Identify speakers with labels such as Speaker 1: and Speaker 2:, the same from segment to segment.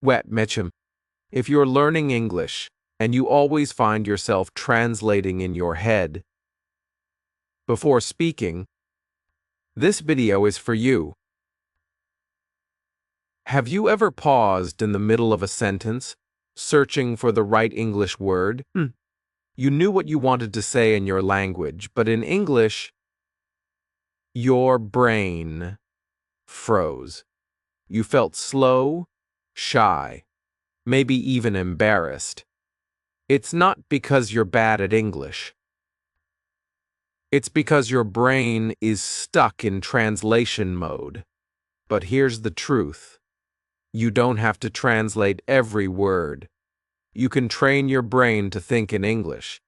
Speaker 1: Wet Mitchum. If you're learning English and you always find yourself translating in your head before speaking, this video is for you. Have you ever paused in the middle of a sentence, searching for the right English word? You knew what you wanted to say in your language, but in English, your brain froze. You felt slow, shy, maybe even embarrassed. It's not because you're bad at English. It's because your brain is stuck in translation mode. But here's the truth. You don't have to translate every word. You can train your brain to think in English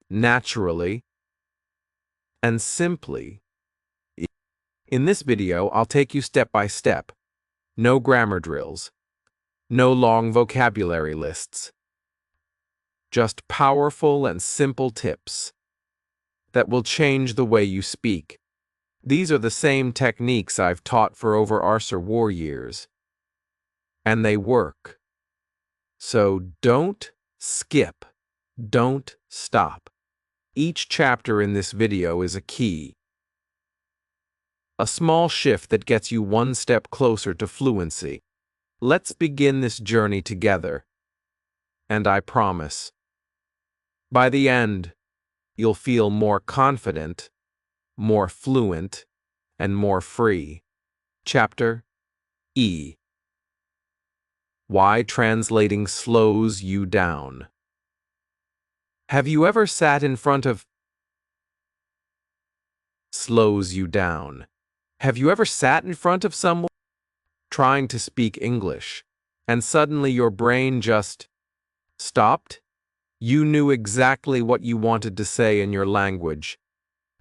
Speaker 1: naturally and simply. In this video, I'll take you step by step. No grammar drills. No long vocabulary lists. Just powerful and simple tips that will change the way you speak. These are the same techniques I've taught for over our war years, and they work. So don't skip, don't stop. Each chapter in this video is a key. A small shift that gets you one step closer to fluency. Let's begin this journey together. And I promise, by the end, you'll feel more confident, more fluent, and more free. Chapter E. Why translating slows you down. Have you ever sat in front of slows you down? Have you ever sat in front of someone trying to speak English, and suddenly your brain just stopped? You knew exactly what you wanted to say in your language,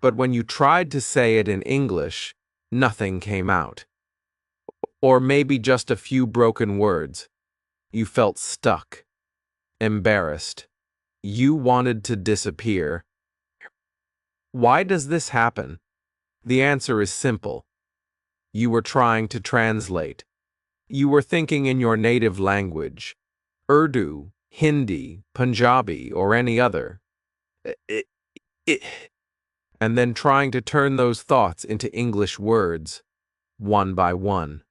Speaker 1: but when you tried to say it in English, nothing came out. Or maybe just a few broken words. You felt stuck, embarrassed. You wanted to disappear. Why does this happen? The answer is simple. You were trying to translate. You were thinking in your native language, Urdu, Hindi, Punjabi, or any other, and then trying to turn those thoughts into English words, one by one.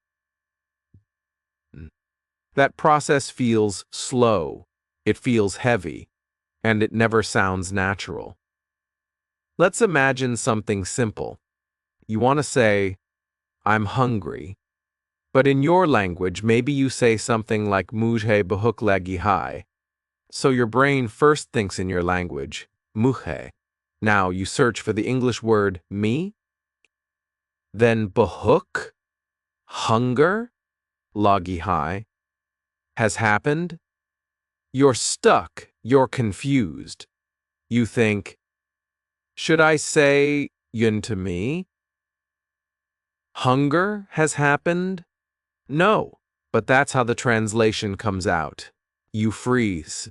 Speaker 1: That process feels slow, it feels heavy, and it never sounds natural. Let's imagine something simple. You want to say, I'm hungry. But in your language, maybe you say something like mujhe bhuk lagi hai. So your brain first thinks in your language, mujhe. Now you search for the English word me. Then bhuk, hunger, lagi hai, has happened. You're stuck, you're confused. You think, should I say yun to me? Hunger has happened? No, but that's how the translation comes out. You freeze,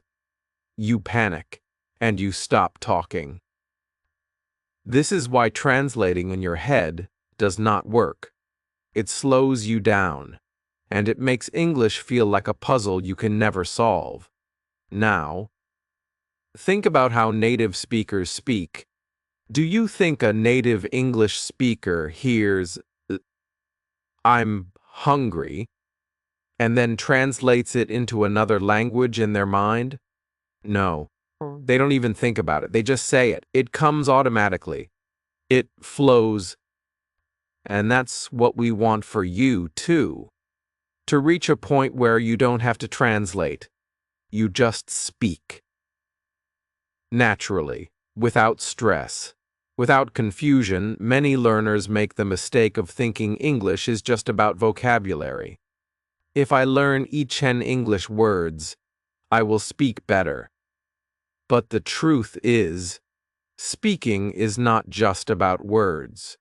Speaker 1: you panic, and you stop talking. This is why translating in your head does not work. It slows you down, and it makes English feel like a puzzle you can never solve. Now, think about how native speakers speak. Do you think a native English speaker hears, I'm hungry, and then translates it into another language in their mind? No, they don't even think about it. They just say it. It comes automatically. It flows. And that's what we want for you, too. To reach a point where you don't have to translate. You just speak. Naturally, without stress. Without confusion, many learners make the mistake of thinking English is just about vocabulary. If I learn each 10 English words, I will speak better. But the truth is, speaking is not just about words.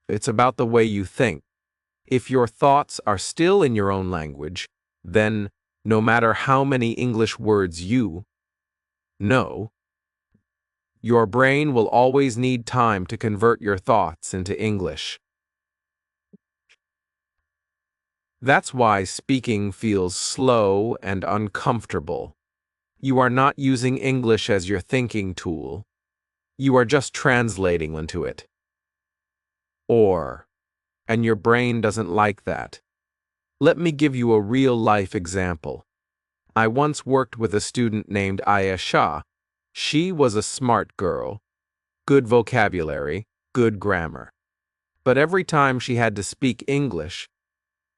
Speaker 1: It's about the way you think. If your thoughts are still in your own language, then no matter how many English words you know, your brain will always need time to convert your thoughts into English. That's why speaking feels slow and uncomfortable. You are not using English as your thinking tool. You are just translating into it. And your brain doesn't like that. Let me give you a real-life example. I once worked with a student named Ayesha. She was a smart girl, good vocabulary, good grammar. But every time she had to speak English,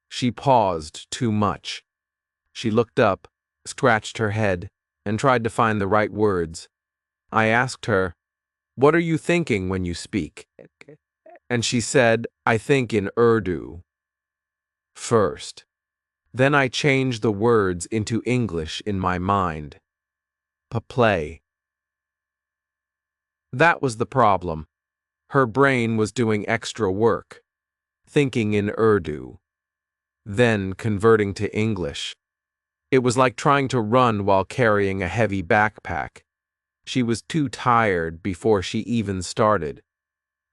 Speaker 1: she paused too much. She looked up, scratched her head, and tried to find the right words. I asked her, "What are you thinking when you speak?" And she said, "I think in Urdu first. Then I change the words into English in my mind. Play." That was the problem. Her brain was doing extra work, thinking in Urdu, then converting to English. It was like trying to run while carrying a heavy backpack. She was too tired before she even started,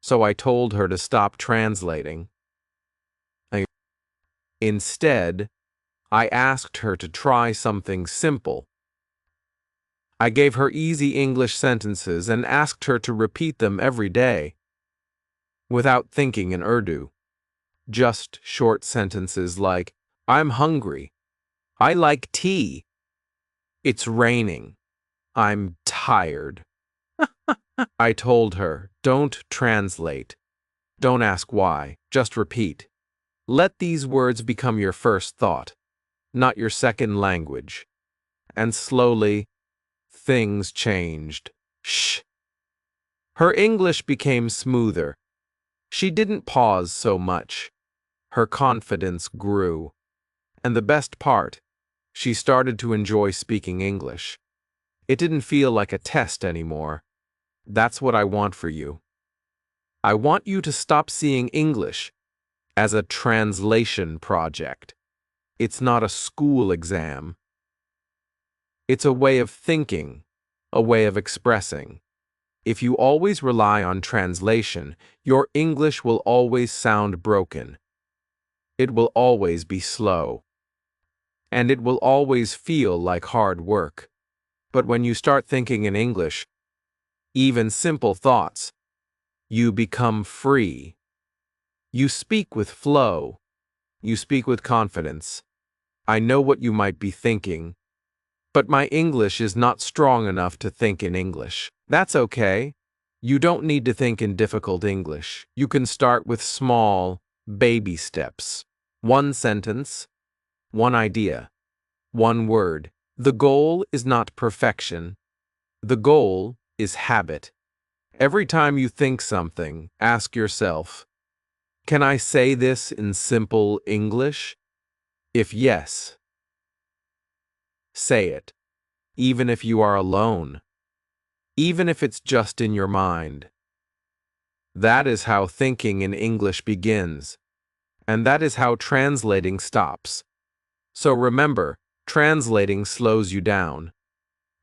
Speaker 1: so I told her to stop translating. Instead, I asked her to try something simple. I gave her easy English sentences and asked her to repeat them every day, without thinking in Urdu. Just short sentences like, "I'm hungry. I like tea. It's raining. I'm tired." I told her, don't translate. Don't ask why. Just repeat. Let these words become your first thought, not your second language. And slowly, things changed. Shh. Her English became smoother. She didn't pause so much. Her confidence grew. And the best part, she started to enjoy speaking English. It didn't feel like a test anymore. That's what I want for you. I want you to stop seeing English as a translation project. It's not a school exam. It's a way of thinking, a way of expressing. If you always rely on translation, your English will always sound broken. It will always be slow. And it will always feel like hard work. But when you start thinking in English, even simple thoughts, you become free. You speak with flow. You speak with confidence. I know what you might be thinking, but my English is not strong enough to think in English. That's okay. You don't need to think in difficult English. You can start with small, baby steps. One sentence, one idea, one word. The goal is not perfection. The goal is habit. Every time you think something, ask yourself, can I say this in simple English? If yes, say it, even if you are alone, even if it's just in your mind. That is how thinking in English begins, and that is how translating stops. So remember, translating slows you down.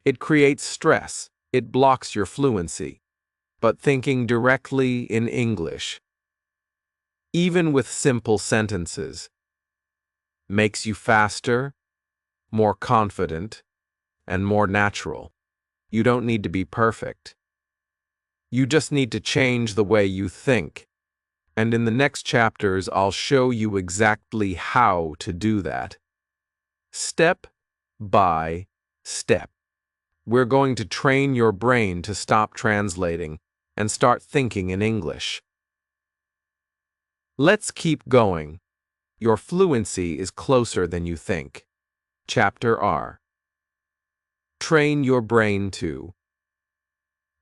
Speaker 1: It creates stress, it blocks your fluency. But thinking directly in English, even with simple sentences, makes you faster, more confident, and more natural. You don't need to be perfect. You just need to change the way you think. And in the next chapters, I'll show you exactly how to do that. Step by step. We're going to train your brain to stop translating and start thinking in English. Let's keep going. Your fluency is closer than you think. Chapter R. Train your brain to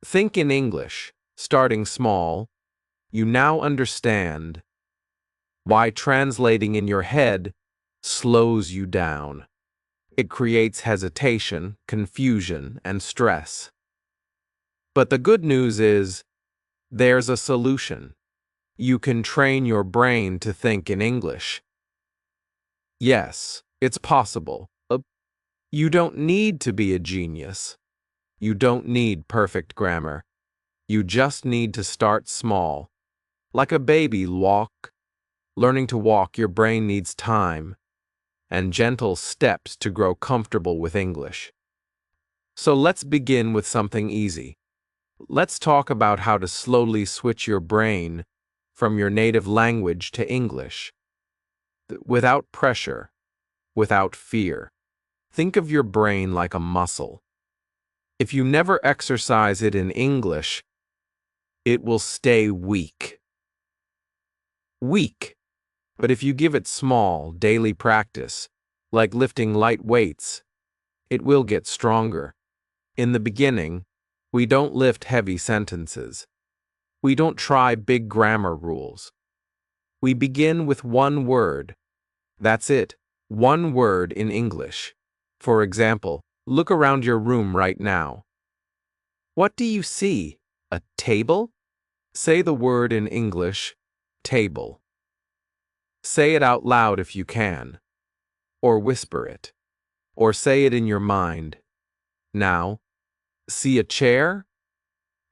Speaker 1: think in English, starting small. You now understand why translating in your head slows you down. It creates hesitation, confusion, and stress. But the good news is, there's a solution. You can train your brain to think in English. Yes, it's possible. You don't need to be a genius. You don't need perfect grammar. You just need to start small. Like a baby walk, Learning to walk, your brain needs time and gentle steps to grow comfortable with English. So let's begin with something easy. Let's talk about how to slowly switch your brain from your native language to English. Without pressure, without fear. Think of your brain like a muscle. If you never exercise it in English, it will stay weak. Weak. But if you give it small, daily practice, like lifting light weights, it will get stronger. In the beginning, we don't lift heavy sentences. We don't try big grammar rules. We begin with one word. That's it, one word in English. For example, look around your room right now. What do you see? A table? Say the word in English, table. Say it out loud if you can, or whisper it, or say it in your mind. Now, see a chair?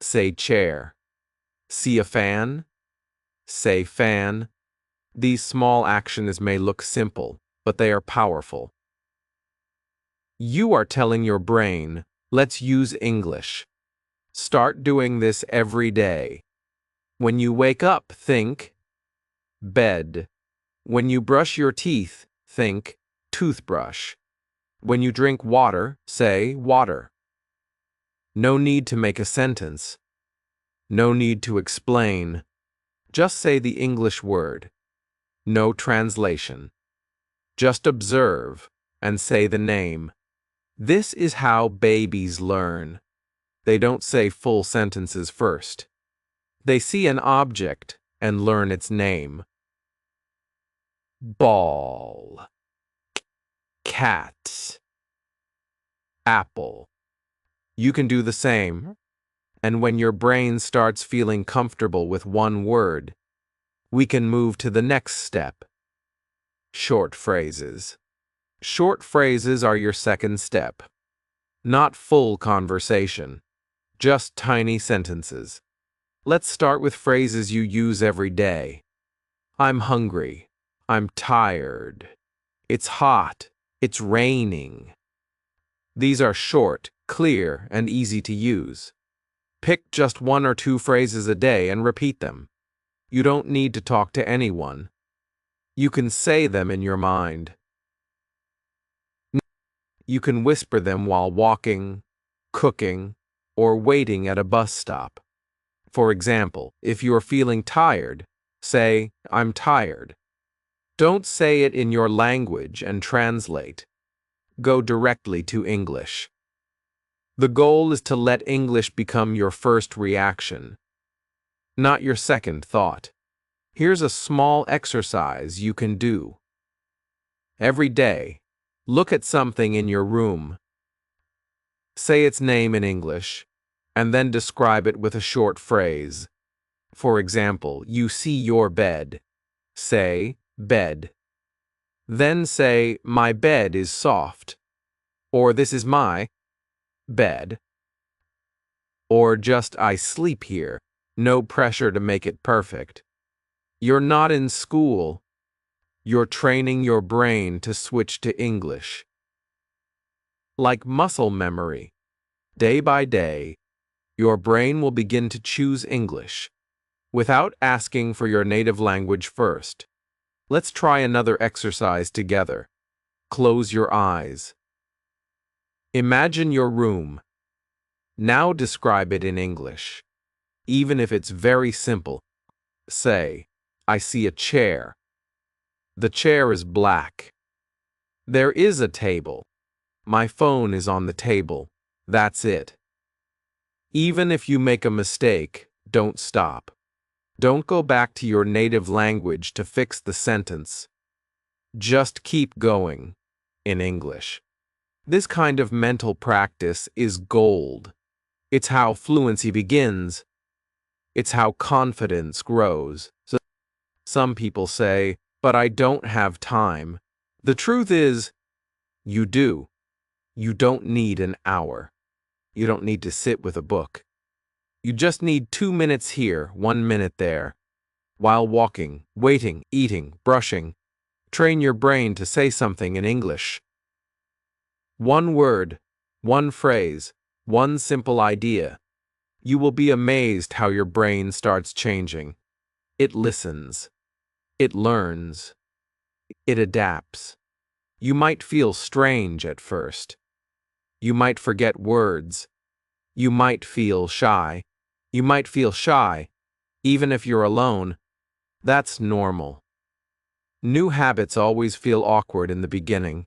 Speaker 1: Say chair. See a fan? Say fan. These small actions may look simple, but they are powerful. You are telling your brain, let's use English. Start doing this every day. When you wake up, think bed. When you brush your teeth, think toothbrush. When you drink water, say water. No need to make a sentence. No need to explain. Just say the English word. No translation. Just observe and say the name. This is how babies learn. They don't say full sentences first. They see an object and learn its name. Ball. Cat. Apple. You can do the same. And when your brain starts feeling comfortable with one word, we can move to the next step. Short phrases. Short phrases are your second step. Not full conversation, just tiny sentences. Let's start with phrases you use every day. I'm hungry. I'm tired. It's hot. It's raining. These are short, clear, and easy to use. Pick just 1 or 2 phrases a day and repeat them. You don't need to talk to anyone. You can say them in your mind. You can whisper them while walking, cooking, or waiting at a bus stop. For example, if you're feeling tired, say, I'm tired. Don't say it in your language and translate. Go directly to English. The goal is to let English become your first reaction, not your second thought. Here's a small exercise you can do. Every day, look at something in your room. Say its name in English, and then describe it with a short phrase. For example, you see your bed. Say, bed. Then say, my bed is soft. Or this is my bed. Or just I sleep here. No pressure to make it perfect. You're not in school. You're training your brain to switch to English. Like muscle memory. Day by day, your brain will begin to choose English without asking for your native language first. Let's try another exercise together. Close your eyes. Imagine your room. Now describe it in English. Even if it's very simple, say, I see a chair. The chair is black. There is a table. My phone is on the table. That's it. Even if you make a mistake, don't stop. Don't go back to your native language to fix the sentence. Just keep going in English. This kind of mental practice is gold. It's how fluency begins. It's how confidence grows. So some people say, but I don't have time. The truth is, you do. You don't need an hour. You don't need to sit with a book. You just need 2 minutes here, 1 minute there. While walking, waiting, eating, brushing, train your brain to say something in English. One word, one phrase, one simple idea. You will be amazed how your brain starts changing. It listens. It learns. It adapts. You might feel strange at first. You might forget words. You might feel shy. You might feel shy, even if you're alone. That's normal. New habits always feel awkward in the beginning,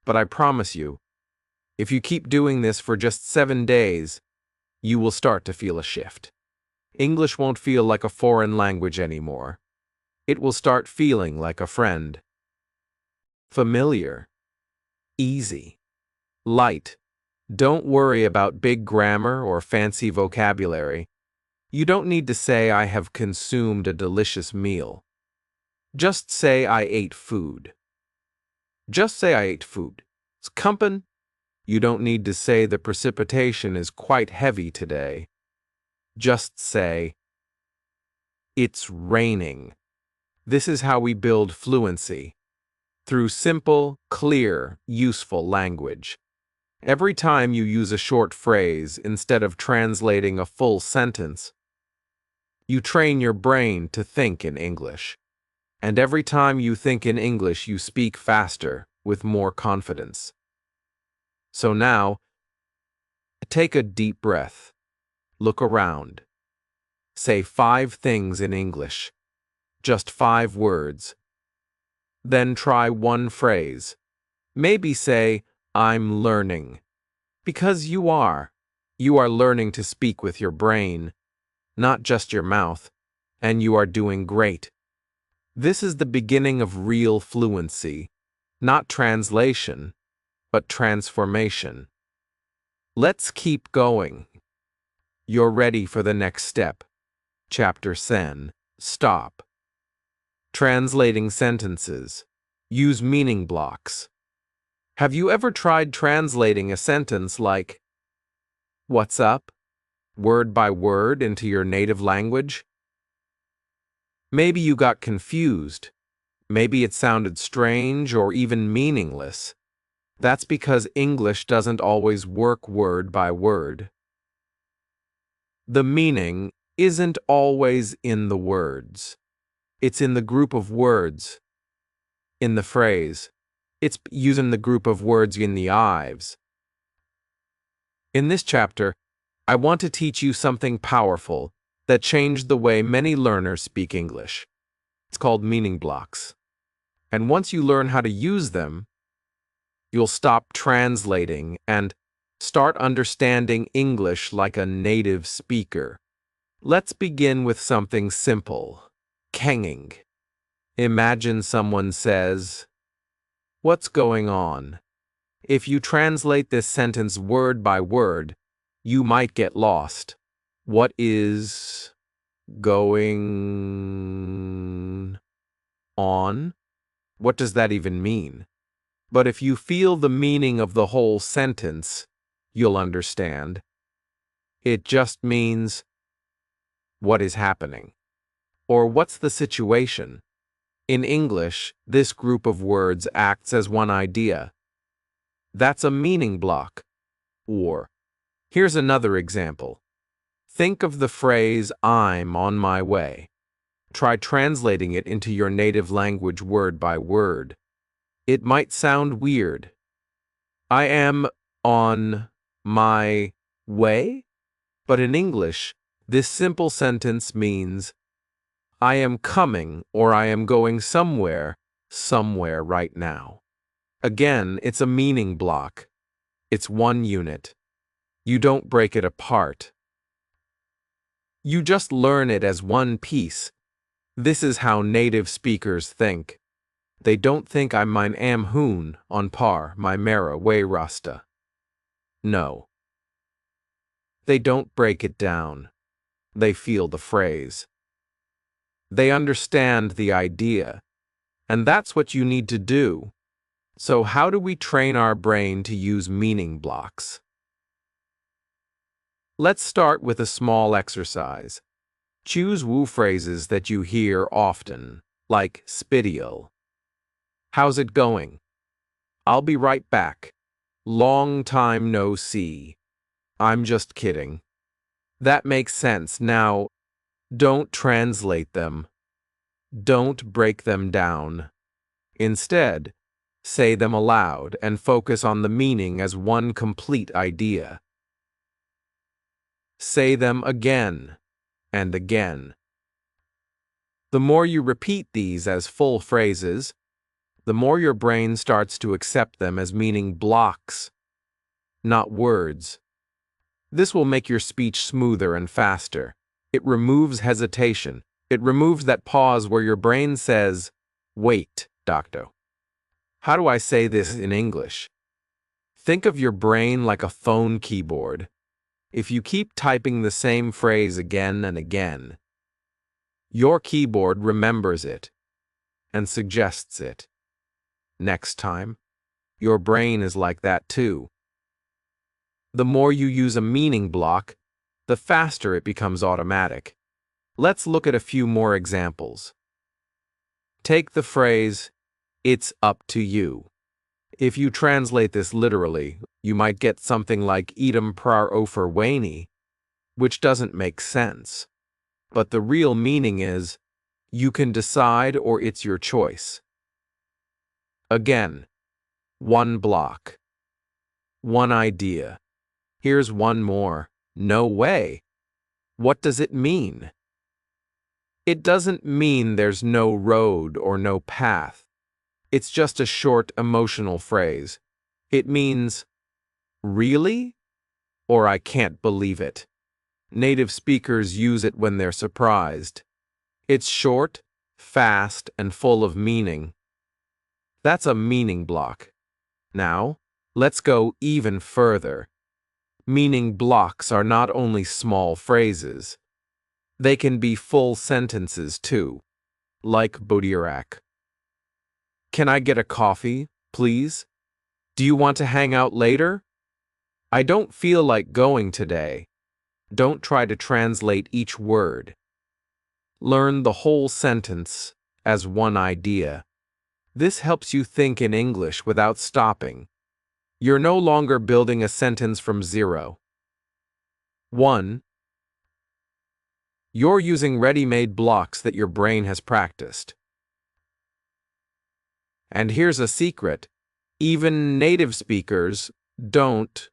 Speaker 1: but I promise you, if you keep doing this for just 7 days, you will start to feel a shift. English won't feel like a foreign language anymore. It will start feeling like a friend. Familiar. Easy. Light. Don't worry about big grammar or fancy vocabulary. You don't need to say I have consumed a delicious meal. Just say I ate food. Just say I ate food. Skumpen. You don't need to say the precipitation is quite heavy today. Just say, it's raining. This is how we build fluency. Through simple, clear, useful language. Every time you use a short phrase instead of translating a full sentence, you train your brain to think in English. And every time you think in English, you speak faster, with more confidence. So now, take a deep breath. Look around. Say 5 things in English. Just 5 words. Then try one phrase. Maybe say, I'm learning. Because you are. You are learning to speak with your brain, not just your mouth, and you are doing great. This is the beginning of real fluency, not translation, but transformation. Let's keep going. You're ready for the next step. Chapter 10. Stop. Translating sentences. Use meaning blocks. Have you ever tried translating a sentence like, "What's up?" word by word into your native language? Maybe you got confused. Maybe it sounded strange or even meaningless. That's because English doesn't always work word by word. The meaning isn't always in the words. It's in the group of words, in the phrase. It's using the group of words in the Ives. In this chapter, I want to teach you something powerful that changed the way many learners speak English. It's called meaning blocks. And once you learn how to use them, you'll stop translating and start understanding English like a native speaker. Let's begin with something simple. Kenging. Imagine someone says, "What's going on?" If you translate this sentence word by word, you might get lost. What is going on? What does that even mean? But if you feel the meaning of the whole sentence, you'll understand. It just means, what is happening? Or what's the situation? In English, this group of words acts as one idea. That's a meaning block. Or, here's another example. Think of the phrase, "I'm on my way." Try translating it into your native language word by word. It might sound weird. I am on my way? But in English, this simple sentence means, I am coming or I am going somewhere right now. Again, it's a meaning block. It's one unit. You don't break it apart. You just learn it as one piece. This is how native speakers think. They don't think I mine am hoon on par my mera way rasta. No. They don't break it down. They feel the phrase. They understand the idea. And that's what you need to do. So how do we train our brain to use meaning blocks? Let's start with a small exercise. Choose Wu phrases that you hear often, like spitio. How's it going? I'll be right back. Long time no see. I'm just kidding. That makes sense. Now, don't translate them. Don't break them down. Instead, say them aloud and focus on the meaning as one complete idea. Say them again and again. The more you repeat these as full phrases, the more your brain starts to accept them as meaning blocks, not words. This will make your speech smoother and faster. It removes hesitation. It removes that pause where your brain says, "Wait, doctor. How do I say this in English?" Think of your brain like a phone keyboard. If you keep typing the same phrase again and again, your keyboard remembers it and suggests it. Next time, your brain is like that too. The more you use a meaning block, the faster it becomes automatic. Let's look at a few more examples. Take the phrase, "It's up to you." If you translate this literally, you might get something like "idem prar ofer weni," which doesn't make sense. But the real meaning is, you can decide or it's your choice. Again, one block. One idea. Here's one more. No way. What does it mean? It doesn't mean there's no road or no path. It's just a short emotional phrase. It means, "Really?" or "I can't believe it." Native speakers use it when they're surprised. It's short, fast, and full of meaning. That's a meaning block. Now, let's go even further. Meaning blocks are not only small phrases. They can be full sentences too, like Bodirak. "Can I get a coffee, please? Do you want to hang out later? I don't feel like going today." Don't try to translate each word. Learn the whole sentence as one idea. This helps you think in English without stopping. You're no longer building a sentence from zero. 1. You're using ready-made blocks that your brain has practiced. And here's a secret. Even native speakers don't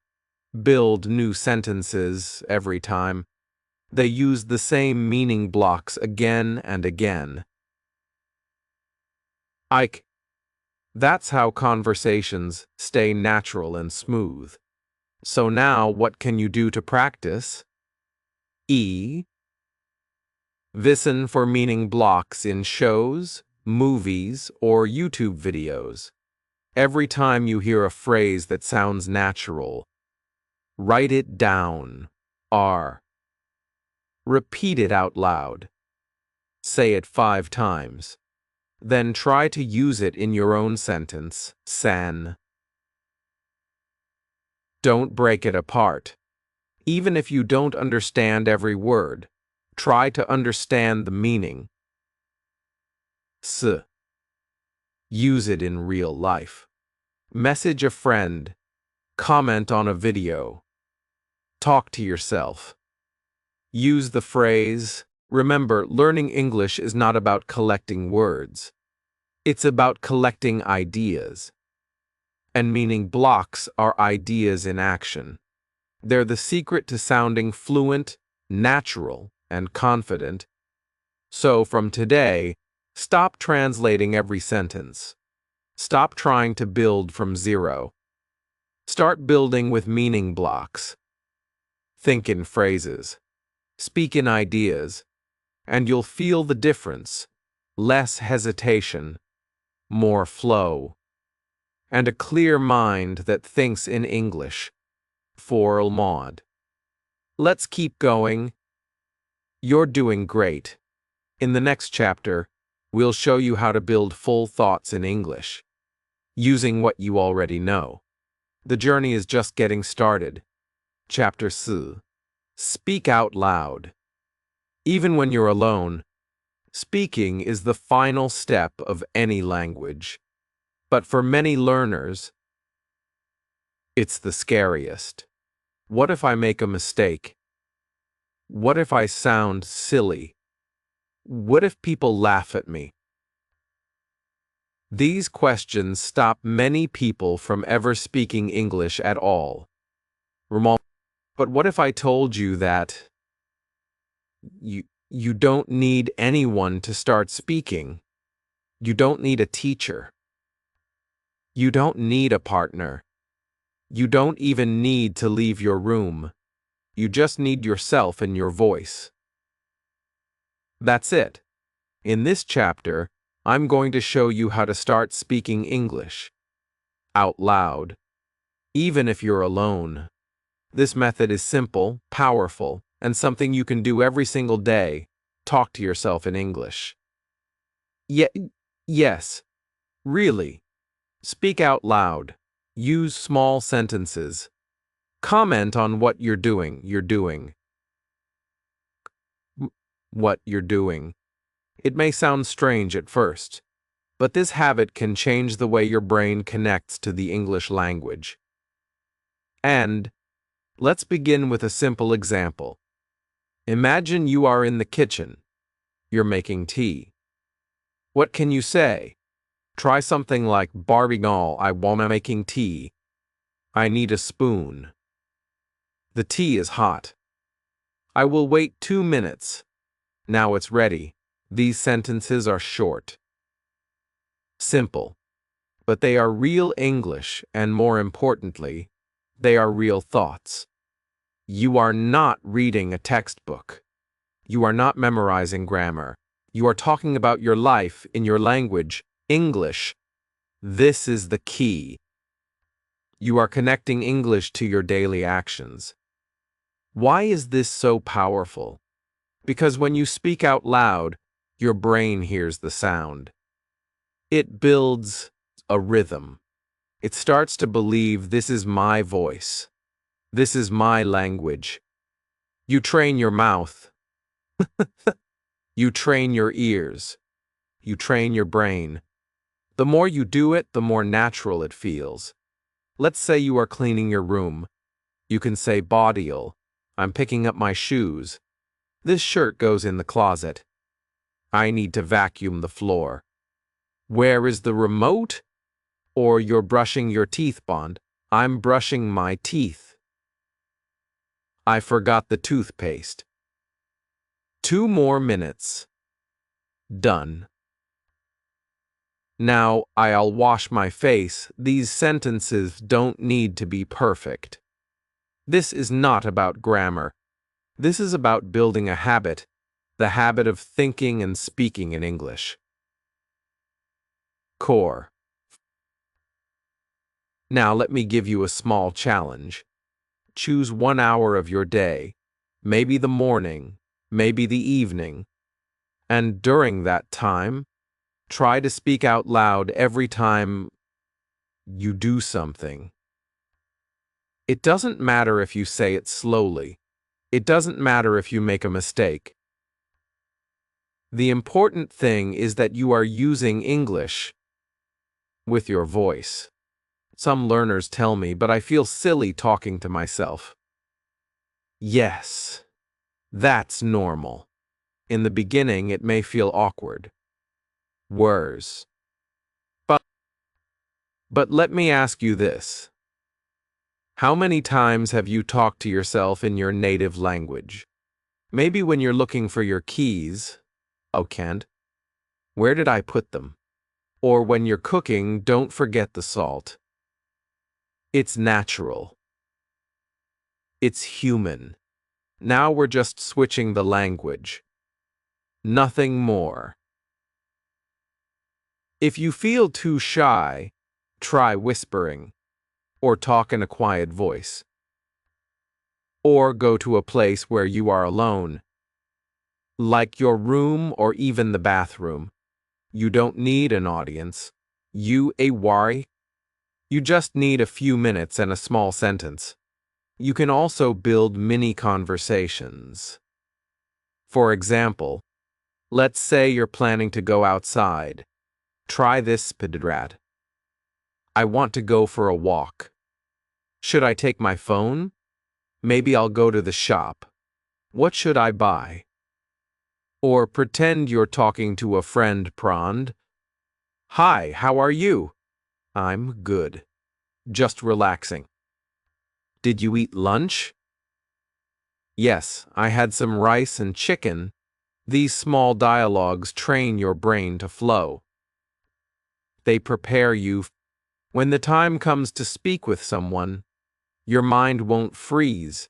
Speaker 1: build new sentences every time. They use the same meaning blocks again and again. Ike. That's how conversations stay natural and smooth. So now, what can you do to practice? E. Listen for meaning blocks in shows, movies, or YouTube videos. Every time you hear a phrase that sounds natural, write it down. R. Repeat it out loud. Say it 5 times. Then try to use it in your own sentence, san. Don't break it apart. Even if you don't understand every word, try to understand the meaning. S. Use it in real life. Message a friend. Comment on a video. Talk to yourself. Use the phrase. Remember, learning English is not about collecting words. It's about collecting ideas. And meaning blocks are ideas in action. They're the secret to sounding fluent, natural, and confident. So from today, stop translating every sentence. Stop trying to build from zero. Start building with meaning blocks. Think in phrases. Speak in ideas. And you'll feel the difference. Less hesitation, more flow, and a clear mind that thinks in English. For Maud. Let's keep going. You're doing great. In the next chapter, we'll show you how to build full thoughts in English, using what you already know. The journey is just getting started. Chapter 4. Speak out loud. Even when you're alone, speaking is the final step of any language. But for many learners, it's the scariest. What if I make a mistake? What if I sound silly? What if people laugh at me? These questions stop many people from ever speaking English at all. But what if I told you that you don't need anyone to start speaking? You don't need a teacher. You don't need a partner. You don't even need to leave your room. You just need yourself and your voice. That's it. In this chapter, I'm going to show you how to start speaking English out loud, even if you're alone. This method is simple, powerful, and something you can do every single day. Talk to yourself in English. Yes, really. Speak out loud. Use small sentences. Comment on what you're doing. What you're doing. It may sound strange at first, but this habit can change the way your brain connects to the English language. And let's begin with a simple example. Imagine you are in the kitchen. You're making tea. What can you say? Try something like Barbie-doll, I wanna making tea. I need a spoon. The tea is hot. I will wait 2 minutes. Now it's ready. These sentences are short. Simple. But they are real English, and more importantly, they are real thoughts. You are not reading a textbook. You are not memorizing grammar. You are talking about your life in your language, English. This is the key. You are connecting English to your daily actions. Why is this so powerful? Because when you speak out loud, your brain hears the sound. It builds a rhythm. It starts to believe this is my voice. This is my language. You train your mouth. You train your ears. You train your brain. The more you do it, the more natural it feels. Let's say you are cleaning your room. You can say body'll. I'm picking up my shoes. This shirt goes in the closet. I need to vacuum the floor. Where is the remote? Or you're brushing your teeth, Bond. I'm brushing my teeth. I forgot the toothpaste. 2 more minutes. Done. Now I'll wash my face. These sentences don't need to be perfect. This is not about grammar. This is about building a habit, the habit of thinking and speaking in English. Core. Now let me give you a small challenge. Choose 1 hour of your day, maybe the morning, maybe the evening, and during that time, try to speak out loud every time you do something. It doesn't matter if you say it slowly. It doesn't matter if you make a mistake. The important thing is that you are using English with your voice. Some learners tell me, but I feel silly talking to myself. Yes, that's normal. In the beginning, it may feel awkward. Worse. But let me ask you this. How many times have you talked to yourself in your native language? Maybe when you're looking for your keys. Oh, Kent, where did I put them? Or when you're cooking, don't forget the salt. It's natural. It's human. Now we're just switching the language. Nothing more. If you feel too shy, try whispering, or talk in a quiet voice. Or go to a place where you are alone, like your room or even the bathroom. You don't need an audience. You just need a few minutes and a small sentence. You can also build mini conversations. For example, let's say you're planning to go outside. Try this pedrat. I want to go for a walk. Should I take my phone? Maybe I'll go to the shop. What should I buy? Or pretend you're talking to a friend, Prand. Hi, how are you? I'm good. Just relaxing. Did you eat lunch? Yes, I had some rice and chicken. These small dialogues train your brain to flow. They prepare you. When the time comes to speak with someone, your mind won't freeze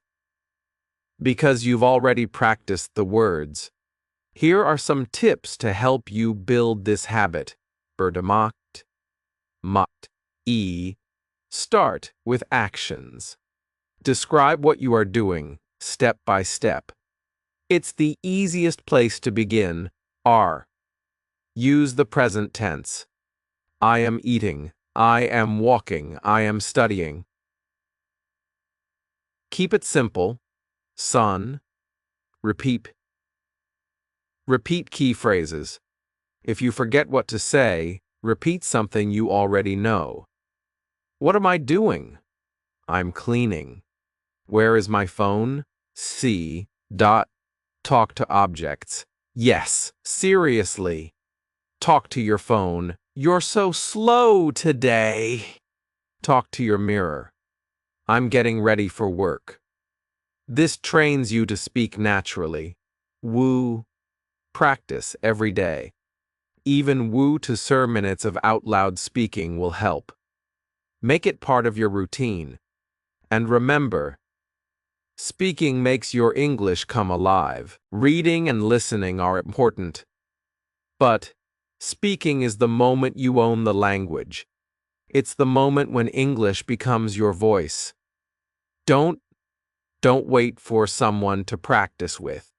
Speaker 1: because you've already practiced the words. Here are some tips to help you build this habit. Berdemat, mat, e. Start with actions. Describe what you are doing, step by step. It's the easiest place to begin. R. Use the present tense. I am eating. I am walking. I am studying. Keep it simple. Son. Repeat. Repeat key phrases. If you forget what to say, repeat something you already know. What am I doing? I'm cleaning. Where is my phone? C. Talk to objects. Yes, seriously. Talk to your phone. You're so slow today. Talk to your mirror. I'm getting ready for work. This trains you to speak naturally. Woo. Practice every day. Even woo to Sir minutes of out loud speaking will help. Make it part of your routine. And remember, speaking makes your English come alive. Reading and listening are important. But speaking is the moment you own the language. It's the moment when English becomes your voice. Don't wait for someone to practice with.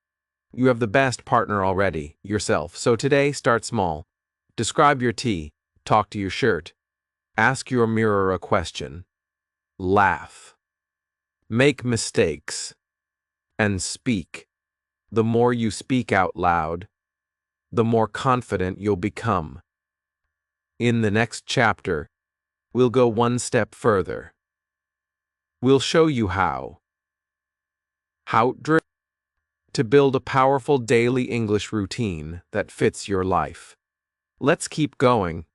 Speaker 1: You have the best partner already, yourself. So today, start small. Describe your tea. Talk to your shirt. Ask your mirror a question. Laugh. Make mistakes. And speak. The more you speak out loud, the more confident you'll become. In the next chapter, we'll go one step further. We'll show you how to build a powerful daily English routine that fits your life. Let's keep going.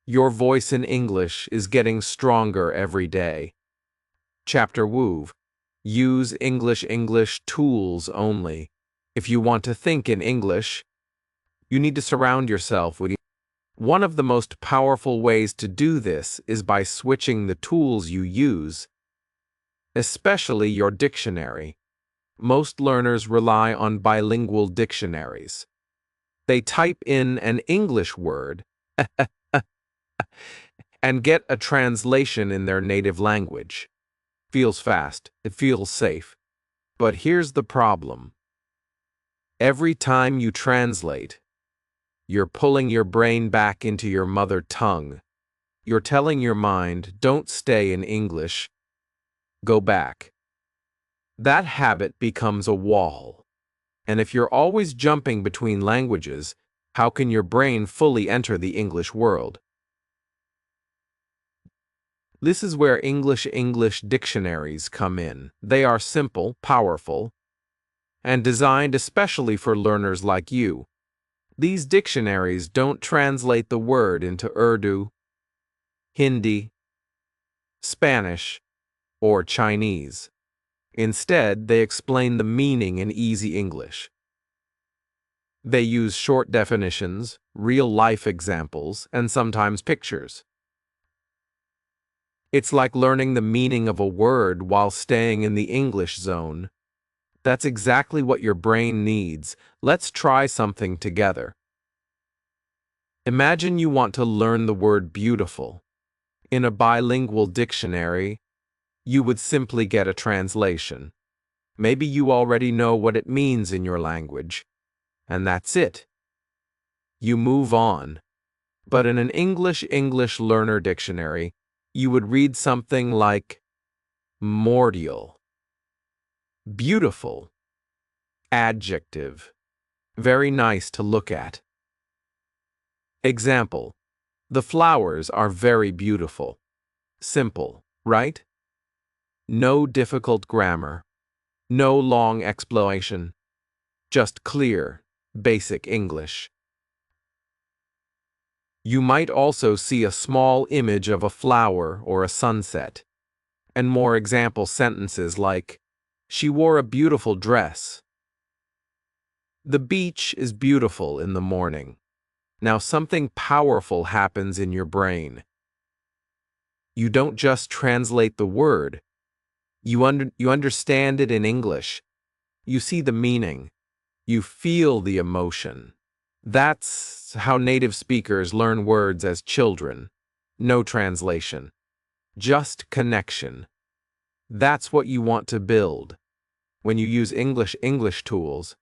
Speaker 1: Your voice in English is getting stronger every day. Chapter Woo. Use English tools only. If you want to think in English, you need to surround yourself with. One of the most powerful ways to do this is by switching the tools you use, especially your dictionary. Most learners rely on bilingual dictionaries. They type in an English word and get a translation in their native language. Feels fast, it feels safe. But here's the problem. Every time you translate, you're pulling your brain back into your mother tongue. You're telling your mind, don't stay in English, go back. That habit becomes a wall. And if you're always jumping between languages, how can your brain fully enter the English world? This is where English dictionaries come in. They are simple, powerful, and designed especially for learners like you. These dictionaries don't translate the word into Urdu, Hindi, Spanish, or Chinese. Instead, they explain the meaning in easy English. They use short definitions, real-life examples, and sometimes pictures. It's like learning the meaning of a word while staying in the English zone. That's exactly what your brain needs. Let's try something together. Imagine you want to learn the word beautiful. In a bilingual dictionary, you would simply get a translation. Maybe you already know what it means in your language, and that's it. You move on. But in an English learner dictionary, you would read something like mordial, beautiful, Adjective. Very nice to look at. Example. The flowers are very beautiful. Simple, right? No difficult grammar. No long explanation. Just clear, basic English. You might also see a small image of a flower or a sunset, and more example sentences like, "She wore a beautiful dress." The beach is beautiful in the morning. Now something powerful happens in your brain. You don't just translate the word. You understand it in English. You see the meaning. You feel the emotion. That's how native speakers learn words as children. No translation. Just connection. That's what you want to build. When you use English tools,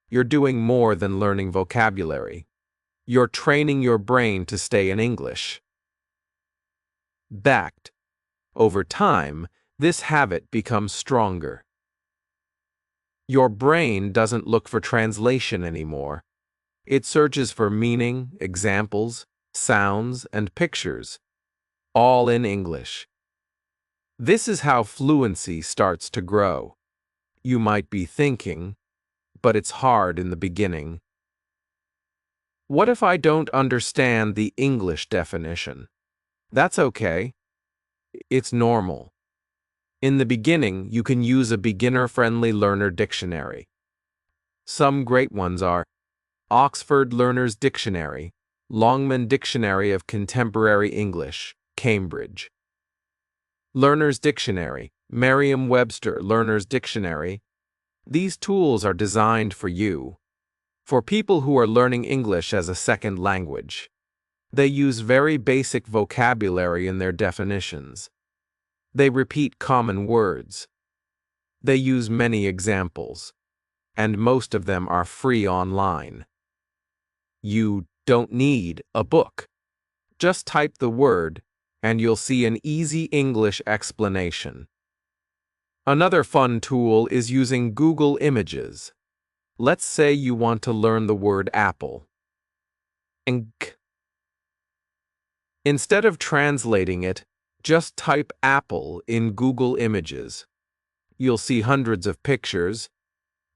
Speaker 1: you're doing more than learning vocabulary. You're training your brain to stay in English. Backed. Over time, this habit becomes stronger. Your brain doesn't look for translation anymore. It searches for meaning, examples, sounds, and pictures, all in English. This is how fluency starts to grow. You might be thinking, but it's hard in the beginning. What if I don't understand the English definition? That's okay. It's normal. In the beginning, you can use a beginner-friendly learner dictionary. Some great ones are Oxford Learner's Dictionary, Longman Dictionary of Contemporary English, Cambridge. Learner's Dictionary, Merriam-Webster Learner's Dictionary. These tools are designed for you, for people who are learning English as a second language. They use very basic vocabulary in their definitions. They repeat common words. They use many examples, and most of them are free online. You don't need a book. Just type the word, and you'll see an easy English explanation. Another fun tool is using Google Images. Let's say you want to learn the word apple. Instead of translating it, just type apple in Google Images. You'll see hundreds of pictures,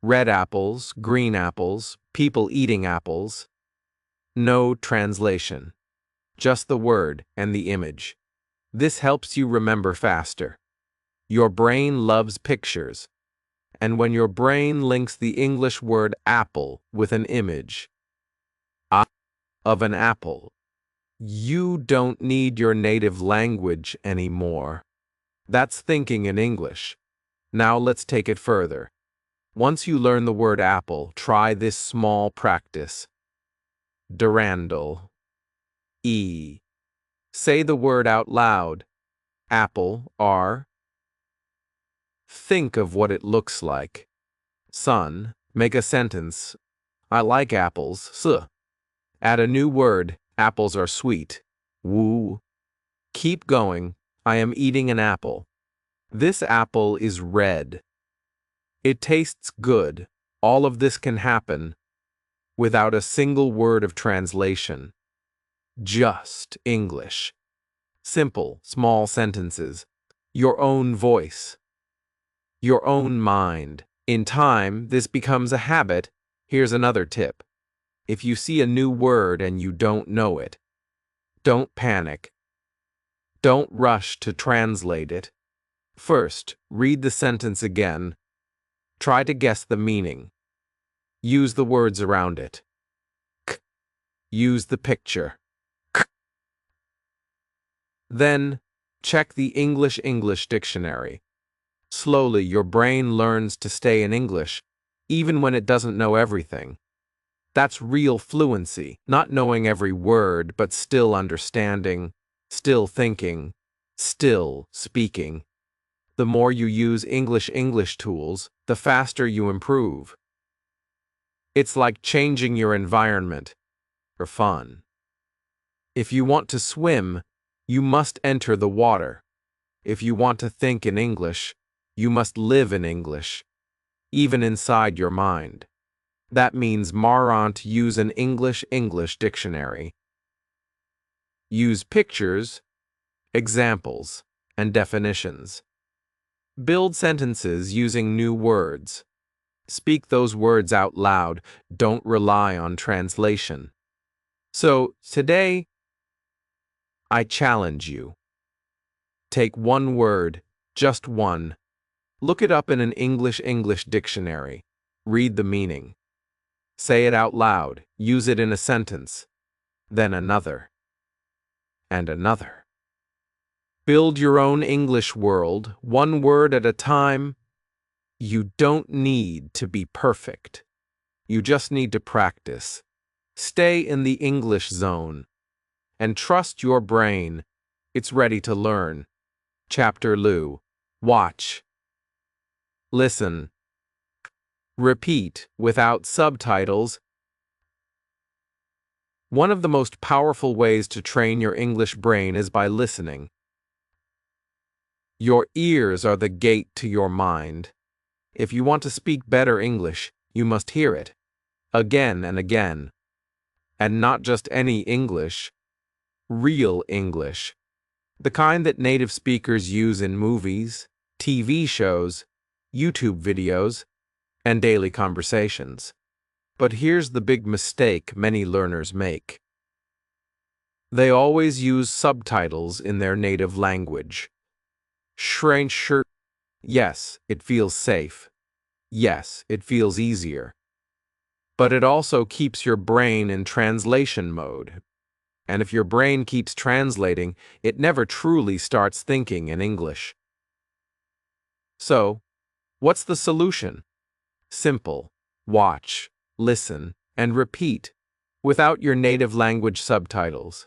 Speaker 1: red apples, green apples, people eating apples. No translation, just the word and the image. This helps you remember faster. Your brain loves pictures, and when your brain links the English word apple with an image of an apple, you don't need your native language anymore. That's thinking in English. Now let's take it further. Once you learn the word apple, try this small practice. Durandal. E. Say the word out loud. Apple, R. Think of what it looks like. Son, make a sentence. I like apples, s. Add a new word. Apples are sweet. Woo. Keep going. I am eating an apple. This apple is red. It tastes good. All of this can happen without a single word of translation. Just English. Simple, small sentences. Your own voice. Your own mind. In time, this becomes a habit. Here's another tip. If you see a new word and you don't know it, don't panic. Don't rush to translate it. First, read the sentence again. Try to guess the meaning. Use the words around it. Use the picture. Then, check the English dictionary. Slowly, your brain learns to stay in English, even when it doesn't know everything. That's real fluency, not knowing every word, but still understanding, still thinking, still speaking. The more you use English tools, the faster you improve. It's like changing your environment for fun. If you want to swim, you must enter the water. If you want to think in English, you must live in English. even inside your mind. That means use an English dictionary. Use pictures, examples, and definitions. Build sentences using new words. Speak those words out loud. Don't rely on translation. So, today, I challenge you. Take one word, just one. Look it up in an English dictionary. Read the meaning. Say it out loud. Use it in a sentence. Then another. And another. Build your own English world, one word at a time. You don't need to be perfect. You just need to practice. Stay in the English zone. And trust your brain. It's ready to learn. Chapter Lu. Watch. Listen. Repeat without subtitles. One of the most powerful ways to train your English brain is by listening. Your ears are the gate to your mind. If you want to speak better English, you must hear it, again and again. And not just any English, real English. The kind that native speakers use in movies, TV shows, YouTube videos, and daily conversations. But here's the big mistake many learners make. They always use subtitles in their native language. Yes, it feels safe. Yes, it feels easier. But it also keeps your brain in translation mode. And if your brain keeps translating, it never truly starts thinking in English. So, what's the solution? Simple. Watch, listen, and repeat, without your native language subtitles.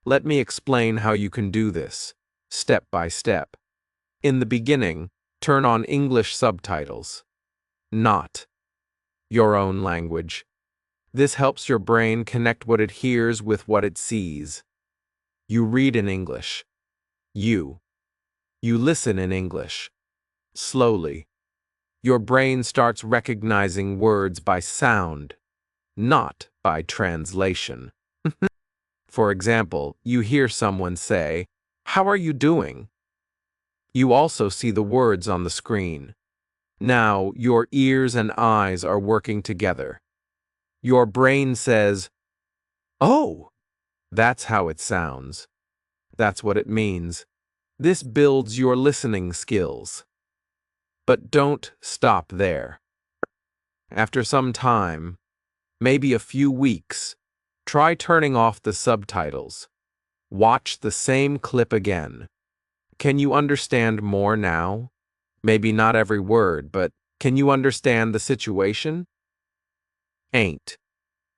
Speaker 1: Let me explain how you can do this, step by step. In the beginning, turn on English subtitles. Not your own language. This helps your brain connect what it hears with what it sees. You read in English. You listen in English. Slowly. Your brain starts recognizing words by sound, not by translation. For example, you hear someone say, "How are you doing?" You also see the words on the screen. Now, your ears and eyes are working together. Your brain says, "Oh, that's how it sounds. That's what it means." This builds your listening skills. But don't stop there. After some time, maybe a few weeks, try turning off the subtitles. Watch the same clip again. Can you understand more now? Maybe not every word, but can you understand the situation? Ain't.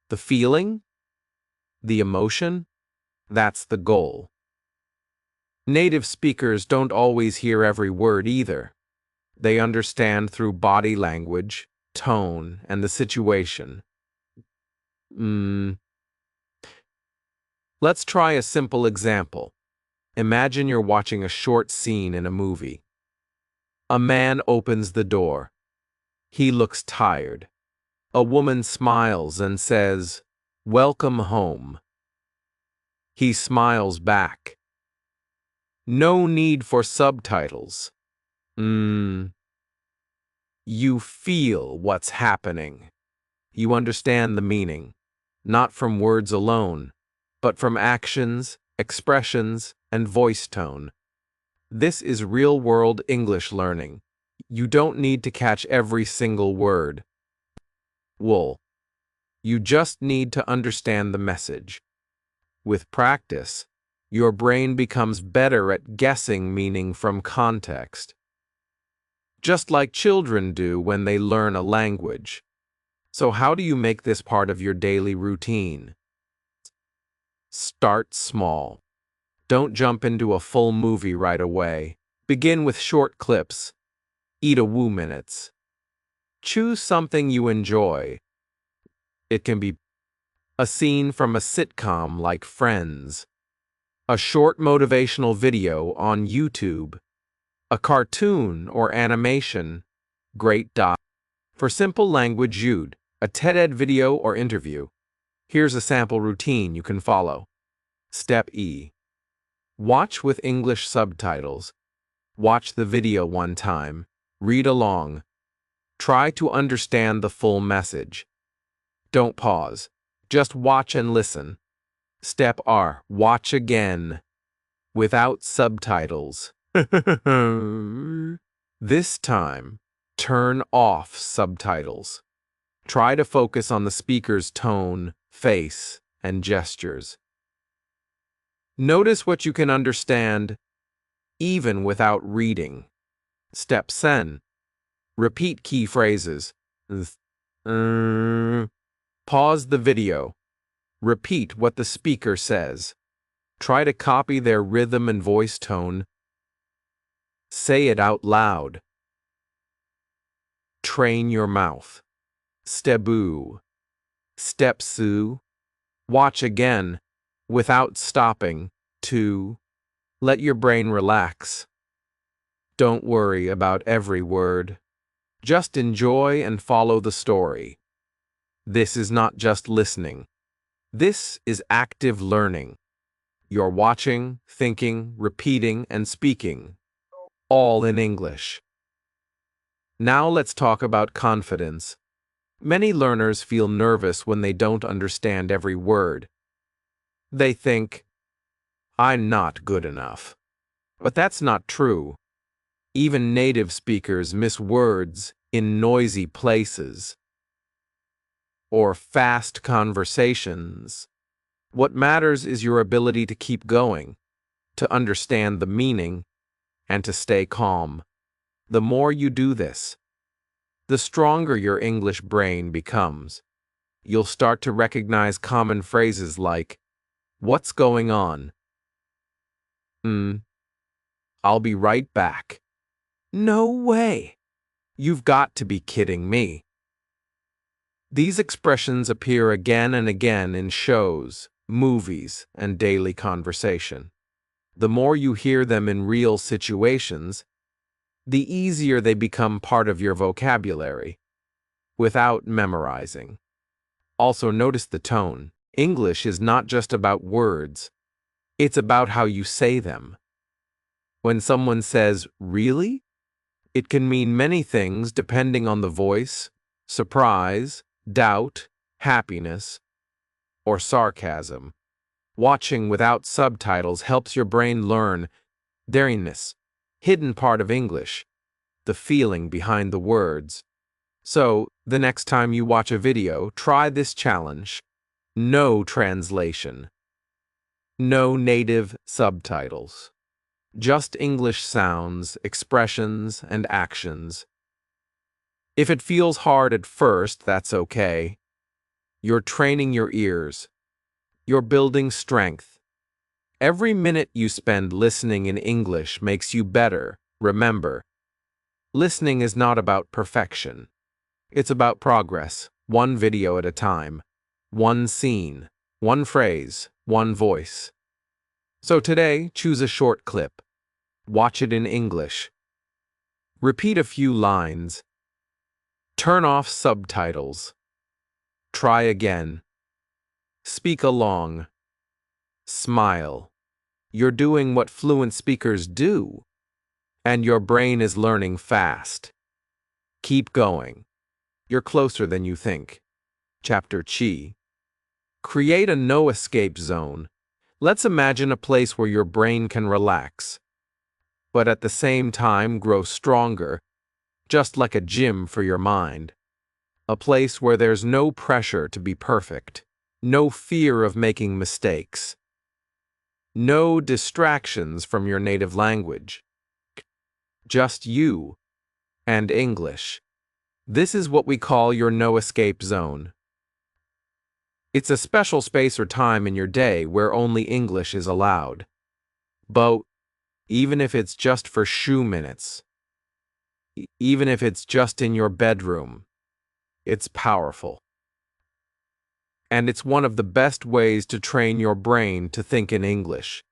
Speaker 1: The feeling? The emotion? That's the goal. Native speakers don't always hear every word either. They understand through body language, tone, and the situation. Let's try a simple example. Imagine you're watching a short scene in a movie. A man opens the door. He looks tired. A woman smiles and says, "Welcome home." He smiles back. No need for subtitles. You feel what's happening. You understand the meaning, not from words alone, but from actions, expressions, and voice tone. This is real-world English learning. You don't need to catch every single word. You just need to understand the message. With practice, your brain becomes better at guessing meaning from context. Just like children do when they learn a language. So how do you make this part of your daily routine? Start small. Don't jump into a full movie right away. Begin with short clips. Eat a Woo minutes. Choose something you enjoy. It can be a scene from a sitcom like Friends, a short motivational video on YouTube, a cartoon or animation, great. For simple language used, a TED video or interview, here's a sample routine you can follow. Step E. Watch with English subtitles. Watch the video one time. Read along. Try to understand the full message. Don't pause. Just watch and listen. Step R. Watch again. Without subtitles. This time, turn off subtitles. Try to focus on the speaker's tone, face, and gestures. Notice what you can understand, even without reading. Step 10. Repeat key phrases. Pause the video. Repeat what the speaker says. Try to copy their rhythm and voice tone. Say it out loud. Train your mouth. Stebu. Stepsu. Watch again, without stopping. 2. Let your brain relax. Don't worry about every word. Just enjoy and follow the story. This is not just listening. This is active learning. You're watching, thinking, repeating, and speaking, all in English. Now let's talk about confidence. Many learners feel nervous when they don't understand every word. They think, I'm not good enough. But that's not true. Even native speakers miss words in noisy places or fast conversations. What matters is your ability to keep going, to understand the meaning, and to stay calm. The more you do this, the stronger your English brain becomes. You'll start to recognize common phrases like, "What's going on?" "I'll be right back." "No way." "You've got to be kidding me." These expressions appear again and again in shows, movies, and daily conversation. The more you hear them in real situations, the easier they become part of your vocabulary, without memorizing. Also notice the tone. English is not just about words. It's about how you say them. When someone says, "Really?" it can mean many things depending on the voice, surprise, doubt, happiness, or sarcasm. Watching without subtitles helps your brain learn daringness, hidden part of English, the feeling behind the words. So, the next time you watch a video, try this challenge. No translation. No native subtitles. Just English sounds, expressions, and actions. If it feels hard at first, that's okay. You're training your ears. You're building strength. Every minute you spend listening in English makes you better. Remember, listening is not about perfection. It's about progress, one video at a time, one scene, one phrase, one voice. So today, choose a short clip. Watch it in English. Repeat a few lines. Turn off subtitles. Try again. Speak along. Smile. You're doing what fluent speakers do, and your brain is learning fast. Keep going. You're closer than you think. Chapter Chi. Create a no-escape zone. Let's imagine a place where your brain can relax, but at the same time grow stronger, just like a gym for your mind. A place where there's no pressure to be perfect, no fear of making mistakes, no distractions from your native language. Just you and English. This is what we call your no-escape zone. It's a special space or time in your day where only English is allowed. But even if it's just for few minutes, even if it's just in your bedroom, it's powerful. And it's one of the best ways to train your brain to think in English.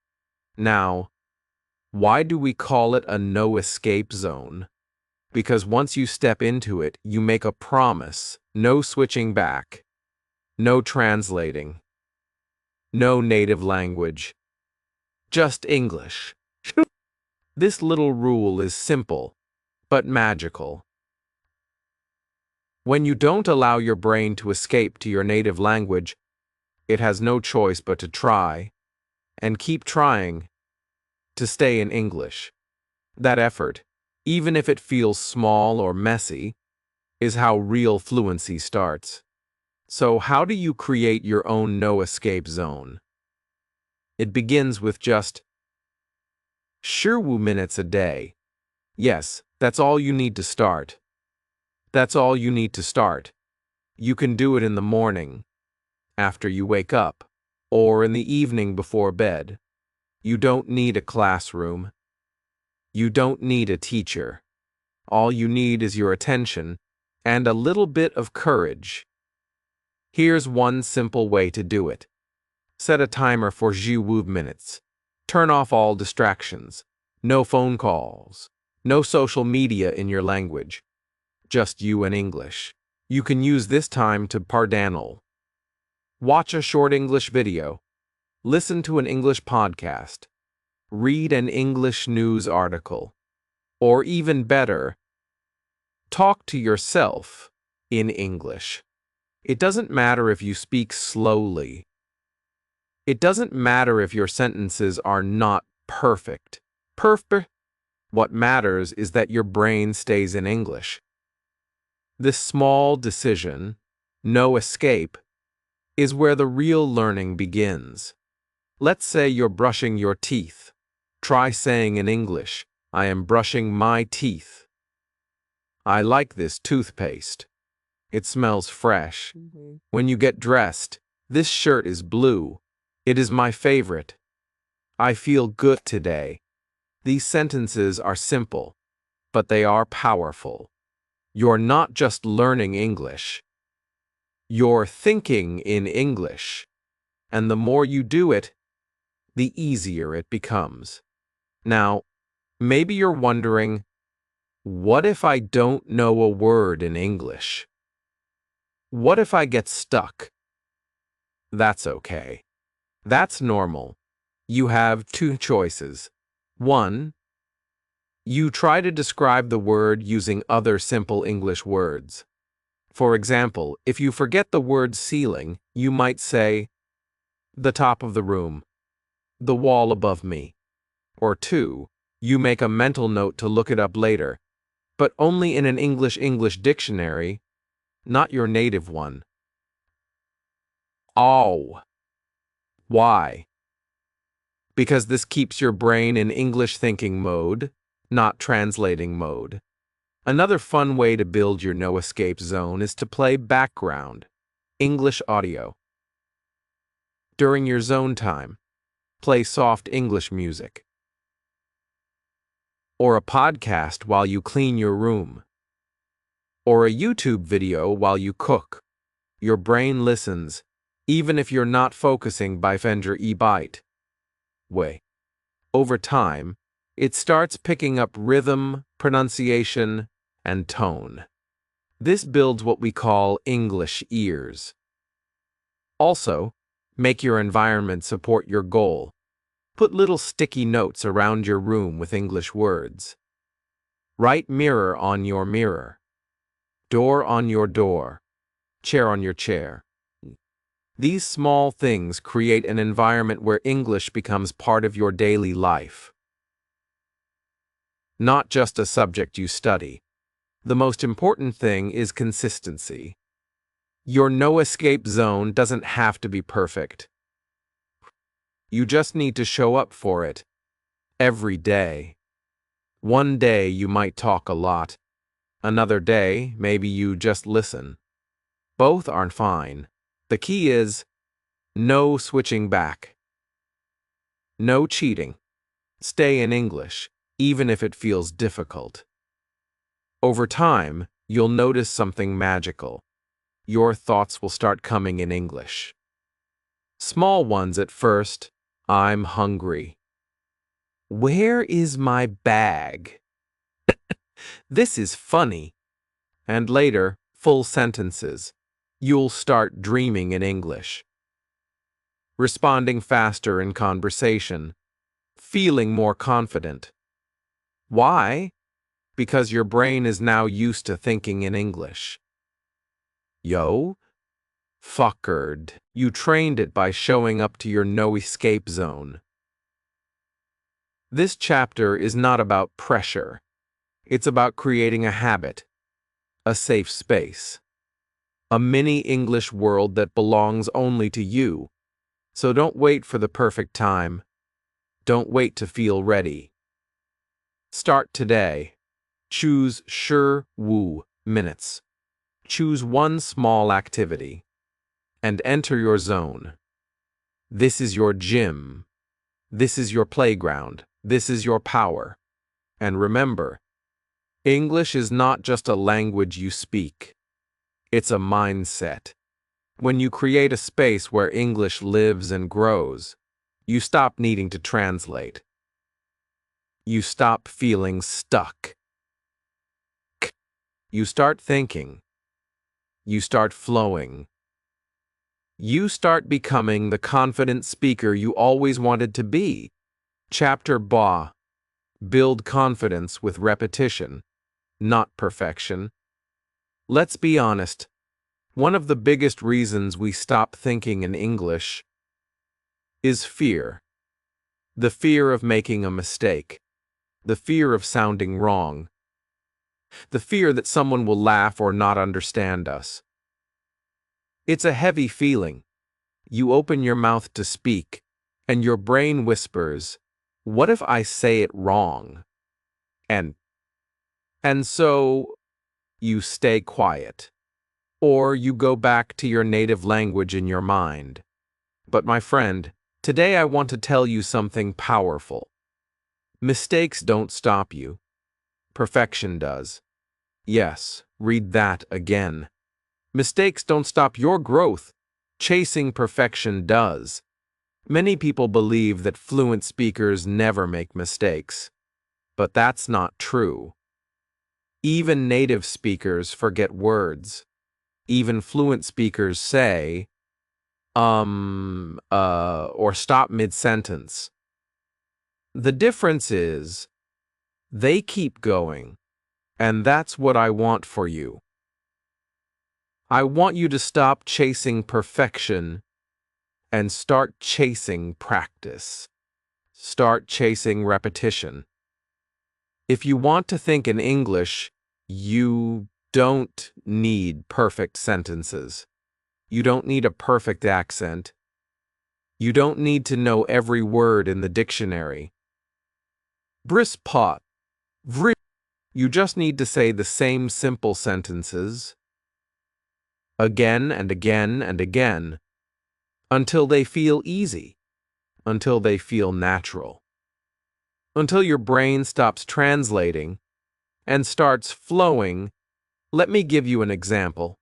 Speaker 1: Now, why do we call it a no-escape zone? Because once you step into it, you make a promise. No switching back. No translating. No native language. Just English. This little rule is simple, but magical. When you don't allow your brain to escape to your native language, it has no choice but to try, and keep trying, to stay in English. That effort, even if it feels small or messy, is how real fluency starts. So how do you create your own no-escape zone? It begins with just 15 minutes a day. Yes, that's all you need to start. That's all you need to start. You can do it in the morning, after you wake up, or in the evening before bed. You don't need a classroom. You don't need a teacher. All you need is your attention and a little bit of courage. Here's one simple way to do it. Set a timer for 15 minutes. Turn off all distractions. No phone calls. No social media in your language. Just you and English. You can use this time to pardonal. Watch a short English video. Listen to an English podcast. Read an English news article. Or even better, talk to yourself in English. It doesn't matter if you speak slowly. It doesn't matter if your sentences are not perfect. What matters is that your brain stays in English. This small decision, no escape, is where the real learning begins. Let's say you're brushing your teeth. Try saying in English, I am brushing my teeth. I like this toothpaste. It smells fresh. When you get dressed, this shirt is blue. It is my favorite. I feel good today. These sentences are simple, but they are powerful. You're not just learning English. You're thinking in English. And the more you do it, the easier it becomes. Now, maybe you're wondering, what if I don't know a word in English? What if I get stuck? That's okay. That's normal. You have two choices. One, you try to describe the word using other simple English words. For example, if you forget the word ceiling, you might say, the top of the room, the wall above me. Or two, you make a mental note to look it up later, but only in an English dictionary, not your native one. Oh. Why? Because this keeps your brain in English thinking mode, not translating mode. Another fun way to build your no-escape zone is to play background, English audio. During your zone time, play soft English music. Or a podcast while you clean your room. Or a YouTube video while you cook. Your brain listens, even if you're not focusing by Fender e-byte. Way. Over time, it starts picking up rhythm, pronunciation, and tone. This builds what we call English ears. Also, make your environment support your goal. Put little sticky notes around your room with English words. Write mirror on your mirror. Door on your door. Chair on your chair. These small things create an environment where English becomes part of your daily life. Not just a subject you study. The most important thing is consistency. Your no-escape zone doesn't have to be perfect. You just need to show up for it. Every day. One day you might talk a lot. Another day, maybe you just listen. Both aren't fine. The key is no switching back. No cheating. Stay in English, even if it feels difficult. Over time, you'll notice something magical. Your thoughts will start coming in English. Small ones at first. I'm hungry. Where is my bag? This is funny. And later, full sentences. You'll start dreaming in English. Responding faster in conversation. Feeling more confident. Why? Because your brain is now used to thinking in English. Yo, fuckard, you trained it by showing up to your no-escape zone. This chapter is not about pressure. It's about creating a habit, a safe space, a mini English world that belongs only to you. So don't wait for the perfect time. Don't wait to feel ready. Start today. Choose Sure Woo minutes. Choose one small activity and enter your zone. This is your gym. This is your playground. This is your power. And remember, English is not just a language you speak. It's a mindset. When you create a space where English lives and grows, you stop needing to translate. You stop feeling stuck. You start thinking. You start flowing. You start becoming the confident speaker you always wanted to be. Chapter Ba. Build confidence with repetition, not perfection. Let's be honest. One of the biggest reasons we stop thinking in English is fear. The fear of making a mistake. The fear of sounding wrong. The fear that someone will laugh or not understand us. It's a heavy feeling. You open your mouth to speak, and your brain whispers, "What if I say it wrong?" And so you stay quiet. Or you go back to your native language in your mind. But my friend, today I want to tell you something powerful. Mistakes don't stop you. Perfection does. Yes, read that again. Mistakes don't stop your growth. Chasing perfection does. Many people believe that fluent speakers never make mistakes. But that's not true. Even native speakers forget words. Even fluent speakers say, or stop mid-sentence. The difference is, they keep going, and that's what I want for you. I want you to stop chasing perfection and start chasing practice. Start chasing repetition. If you want to think in English, you don't need perfect sentences. You don't need a perfect accent. You don't need to know every word in the dictionary. Bris pot. Vri. You just need to say the same simple sentences again and again and again until they feel easy, until they feel natural, until your brain stops translating and starts flowing. Let me give you an example.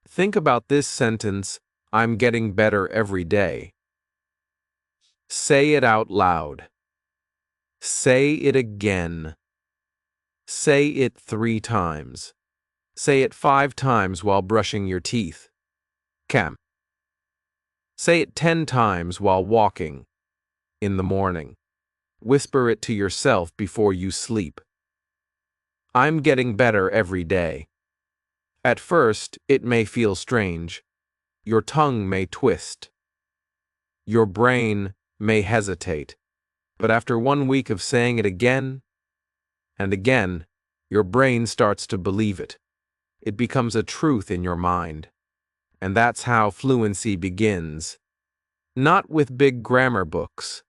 Speaker 1: Think about this sentence, "I'm getting better every day." Say it out loud. Say it again. Say it 3 times. Say it 5 times while brushing your teeth. Cam. Say it 10 times while walking in the morning. Whisper it to yourself before you sleep. I'm getting better every day. At first, it may feel strange. Your tongue may twist. Your brain may hesitate. But after 1 week of saying it again and again, your brain starts to believe it. It becomes a truth in your mind. And that's how fluency begins. Not with big grammar books,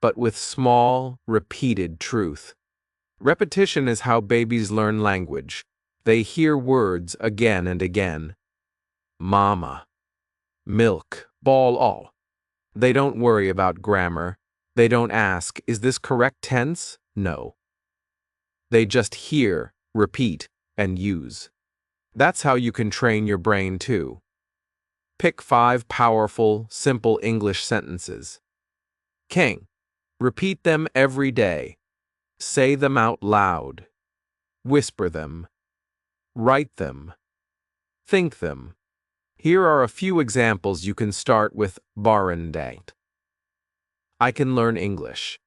Speaker 1: but with small, repeated truth. Repetition is how babies learn language. They hear words again and again. Mama, milk, ball, all. They don't worry about grammar. They don't ask, is this correct tense? No. They just hear, repeat, and use. That's how you can train your brain too. Pick 5 powerful, simple English sentences. King. Repeat them every day. Say them out loud. Whisper them. Write them. Think them. Here are a few examples you can start with barendate. I can learn English.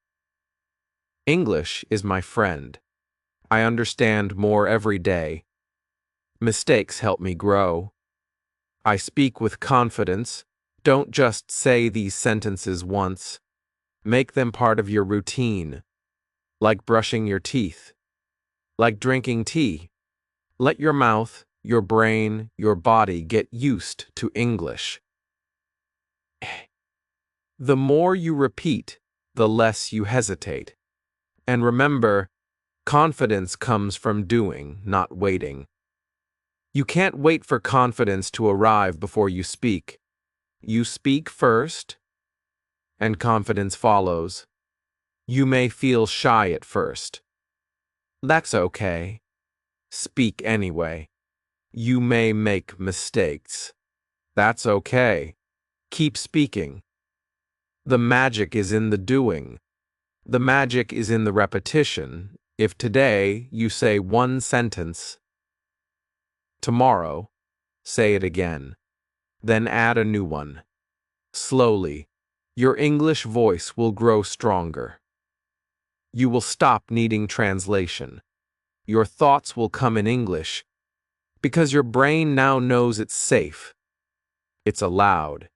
Speaker 1: English is my friend. I understand more every day. Mistakes help me grow. I speak with confidence. Don't just say these sentences once. Make them part of your routine, like brushing your teeth, like drinking tea. Let your mouth, your brain, your body get used to English. The more you repeat, the less you hesitate. And remember, confidence comes from doing, not waiting. You can't wait for confidence to arrive before you speak. You speak first, and confidence follows. You may feel shy at first. That's okay. Speak anyway. You may make mistakes. That's okay. Keep speaking. The magic is in the doing. The magic is in the repetition. If today you say one sentence, tomorrow, say it again. Then add a new one. Slowly, your English voice will grow stronger. You will stop needing translation. Your thoughts will come in English because your brain now knows it's safe. It's allowed.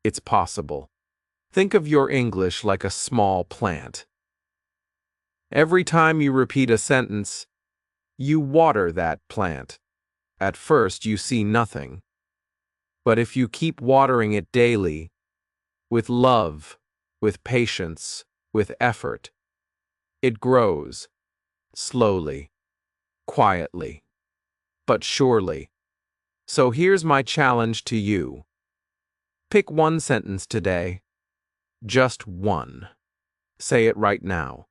Speaker 1: It's possible. Think of your English like a small plant. Every time you repeat a sentence, you water that plant. At first, you see nothing. But if you keep watering it daily, with love, with patience, with effort, it grows, slowly, quietly, but surely. So here's my challenge to you. Pick one sentence today. Just one. Say it right now.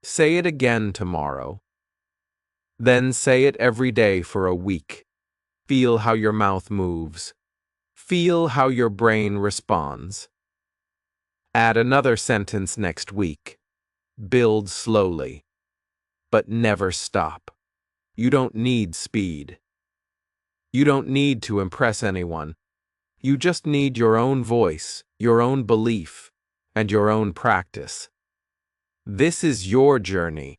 Speaker 1: Say it again tomorrow. Then say it every day for a week. Feel how your mouth moves. Feel how your brain responds. Add another sentence next week. Build slowly, but never stop. You don't need speed. You don't need to impress anyone. You just need your own voice, your own belief, and your own practice. This is your journey,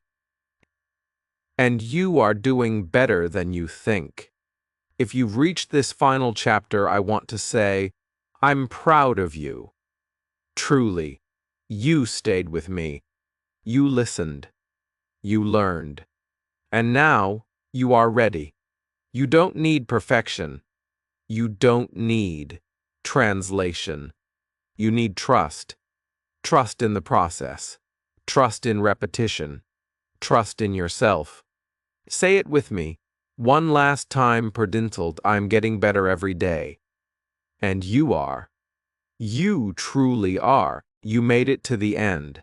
Speaker 1: and you are doing better than you think. If you've reached this final chapter, I want to say, I'm proud of you. Truly, you stayed with me. You listened. You learned. And now, you are ready. You don't need perfection. You don't need translation. You need trust. Trust in the process. Trust in repetition. Trust in yourself. Say it with me. One last time, Perdintled, I'm getting better every day. And you are. You truly are. You made it to the end.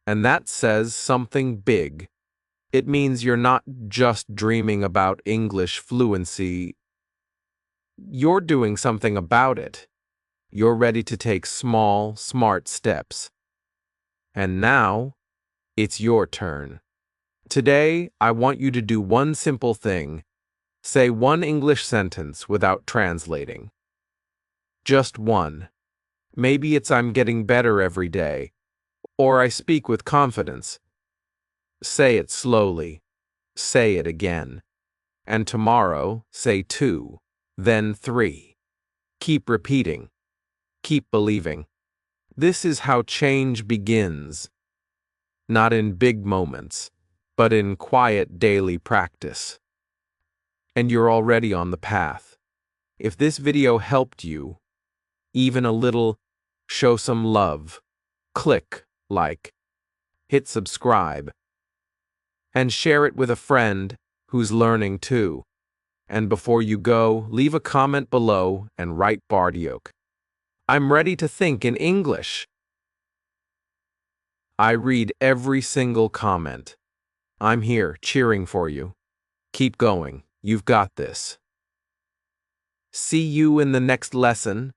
Speaker 1: And that says something big. It means you're not just dreaming about English fluency. You're doing something about it. You're ready to take small, smart steps. And now, it's your turn. Today, I want you to do one simple thing. Say one English sentence without translating. Just one. Maybe it's I'm getting better every day, or I speak with confidence. Say it slowly. Say it again. And tomorrow, say 2, then 3. Keep repeating. Keep believing. This is how change begins. Not in big moments, but in quiet daily practice. And you're already on the path. If this video helped you, even a little, show some love. Click like, hit subscribe, and share it with a friend who's learning too. And before you go, leave a comment below and write Bardiok. I'm ready to think in English. I read every single comment. I'm here cheering for you. Keep going. You've got this. See you in the next lesson.